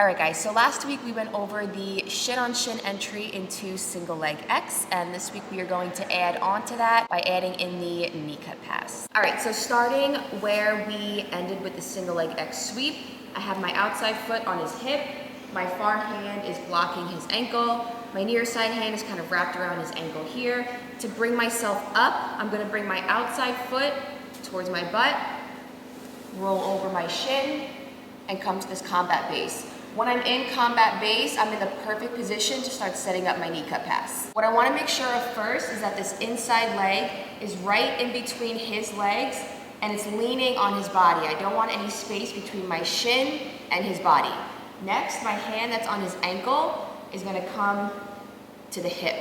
All right guys, so last week we went over the shin on shin entry into single leg X, and this week we are going to add on to that by adding in the knee cut pass. All right, so starting where we ended with the single leg X sweep, I have my outside foot on his hip, my far hand is blocking his ankle, my near side hand is kind of wrapped around his ankle here. To bring myself up, I'm gonna bring my outside foot towards my butt, roll over my shin, and come to this combat base. When I'm in combat base, I'm in the perfect position to start setting up my knee cut pass. What I want to make sure of first is that this inside leg is right in between his legs and it's leaning on his body. I don't want any space between my shin and his body. Next, my hand that's on his ankle is going to come to the hip.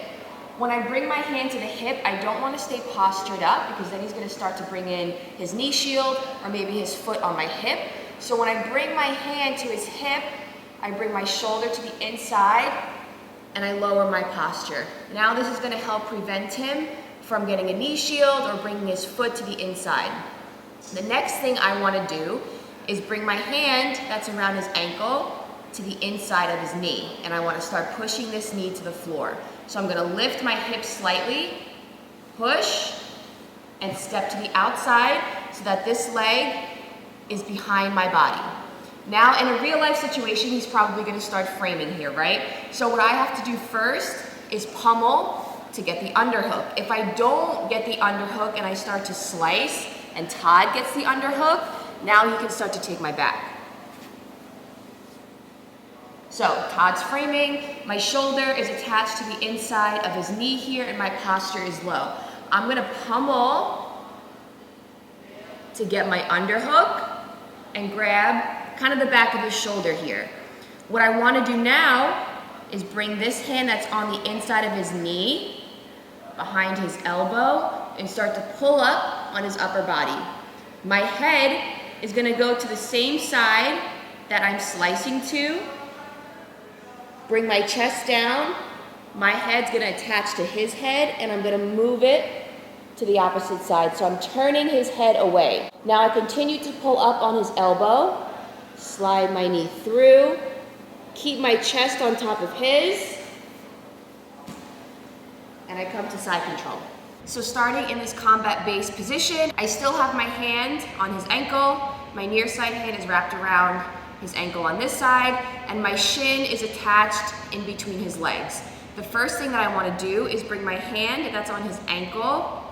When I bring my hand to the hip, I don't want to stay postured up because then he's going to start to bring in his knee shield or maybe his foot on my hip. So when I bring my hand to his hip, I bring my shoulder to the inside and I lower my posture. Now this is going to help prevent him from getting a knee shield or bringing his foot to the inside. The next thing I want to do is bring my hand that's around his ankle to the inside of his knee, and I want to start pushing this knee to the floor. So I'm going to lift my hips slightly, push, and step to the outside so that this leg is behind my body. Now, in a real life situation, he's probably going to start framing here, right? So what I have to do first is pummel to get the underhook. If I don't get the underhook and I start to slice and Todd gets the underhook, now he can start to take my back. So Todd's framing, my shoulder is attached to the inside of his knee here and my posture is low. I'm going to pummel to get my underhook and grab kind of the back of his shoulder here. What I want to do now is bring this hand that's on the inside of his knee behind his elbow and start to pull up on his upper body. My head is going to go to the same side that I'm slicing to. Bring my chest down. My head's going to attach to his head and I'm going to move it to the opposite side. So I'm turning his head away. Now I continue to pull up on his elbow. Slide my knee through, keep my chest on top of his, and I come to side control. So starting in this combat base position, I still have my hand on his ankle, my near side hand is wrapped around his ankle on this side, and my shin is attached in between his legs. The first thing that I want to do is bring my hand that's on his ankle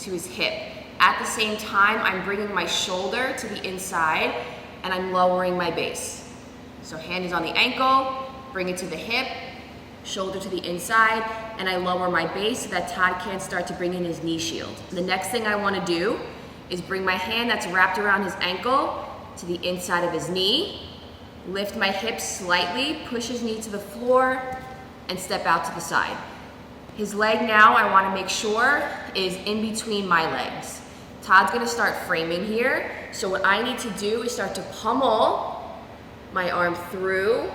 to his hip. At the same time, I'm bringing my shoulder to the inside, and I'm lowering my base. So hand is on the ankle, bring it to the hip, shoulder to the inside, and I lower my base so that Todd can't start to bring in his knee shield. The next thing I want to do is bring my hand that's wrapped around his ankle to the inside of his knee, lift my hips slightly, push his knee to the floor, and step out to the side. His leg now, I want to make sure, is in between my legs. Todd's going to start framing here. So what I need to do is start to pummel my arm through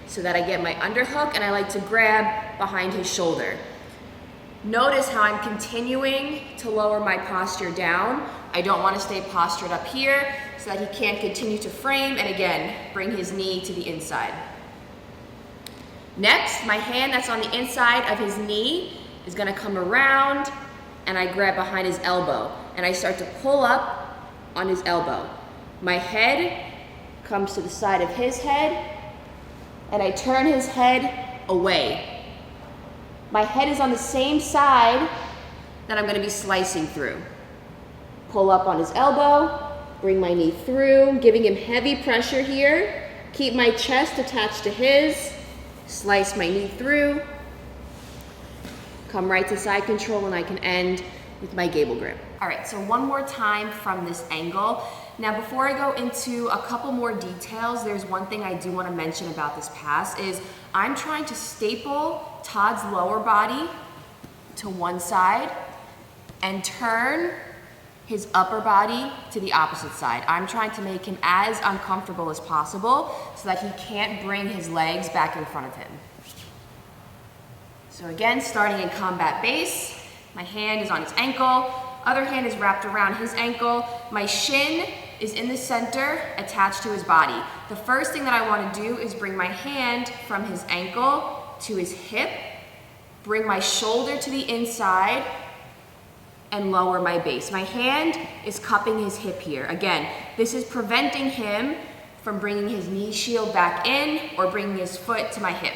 so that I get my underhook, and I like to grab behind his shoulder. Notice how I'm continuing to lower my posture down. I don't want to stay postured up here so that he can't continue to frame and again, bring his knee to the inside. Next, my hand that's on the inside of his knee is going to come around and I grab behind his elbow and I start to pull up on his elbow. My head comes to the side of his head and I turn his head away. My head is on the same side that I'm going to be slicing through. Pull up on his elbow, bring my knee through, giving him heavy pressure here. Keep my chest attached to his, slice my knee through, come right to side control, and I can end with my gable grip. All right, so one more time from this angle. Now, before I go into a couple more details, there's one thing I do want to mention about this pass is I'm trying to staple Todd's lower body to one side and turn his upper body to the opposite side. I'm trying to make him as uncomfortable as possible so that he can't bring his legs back in front of him. So again, starting in combat base, my hand is on his ankle, other hand is wrapped around his ankle, my shin is in the center, attached to his body. The first thing that I want to do is bring my hand from his ankle to his hip, bring my shoulder to the inside, and lower my base. My hand is cupping his hip here. Again, this is preventing him from bringing his knee shield back in or bringing his foot to my hip.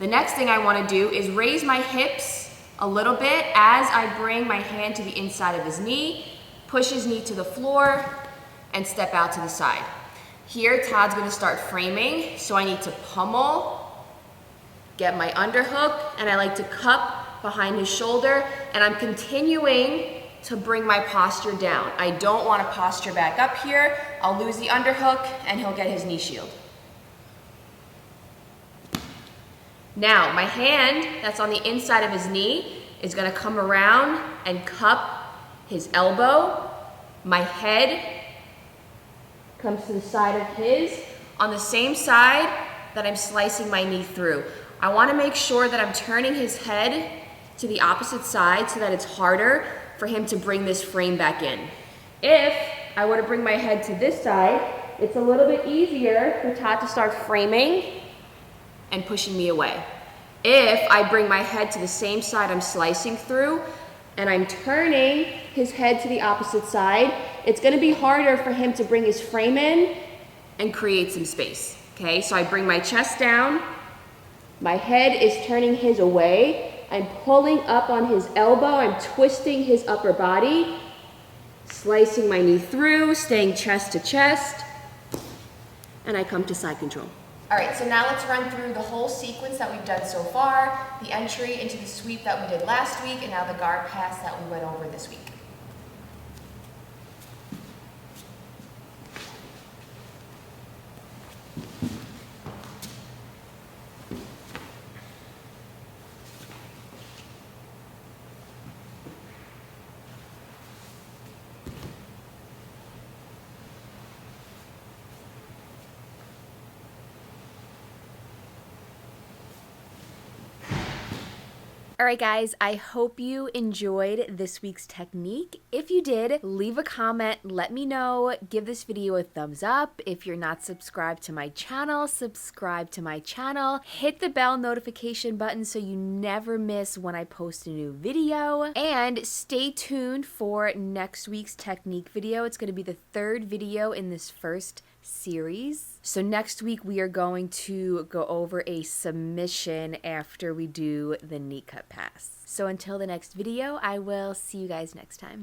The next thing I want to do is raise my hips a little bit as I bring my hand to the inside of his knee, push his knee to the floor, and step out to the side. Here, Todd's gonna start framing, so I need to pummel, get my underhook, and I like to cup behind his shoulder, and I'm continuing to bring my posture down. I don't wanna posture back up here. I'll lose the underhook, and he'll get his knee shield. Now, my hand that's on the inside of his knee is gonna come around and cup his elbow. My head comes to the side of his, on the same side that I'm slicing my knee through. I wanna make sure that I'm turning his head to the opposite side so that it's harder for him to bring this frame back in. If I were to bring my head to this side, it's a little bit easier for Todd to start framing and pushing me away. If I bring my head to the same side I'm slicing through and I'm turning his head to the opposite side, it's gonna be harder for him to bring his frame in and create some space, okay? So I bring my chest down, my head is turning his away, I'm pulling up on his elbow, I'm twisting his upper body, slicing my knee through, staying chest to chest, and I come to side control. All right, so now let's run through the whole sequence that we've done so far, the entry into the sweep that we did last week, and now the guard pass that we went over this week. All right, guys, I hope you enjoyed this week's technique. If you did, leave a comment, let me know, give this video a thumbs up. If you're not subscribed to my channel, subscribe to my channel. Hit the bell notification button so you never miss when I post a new video. And stay tuned for next week's technique video. It's gonna be the third video in this first series. So next week we are going to go over a submission after we do the knee cut pass. So until the next video, I will see you guys next time.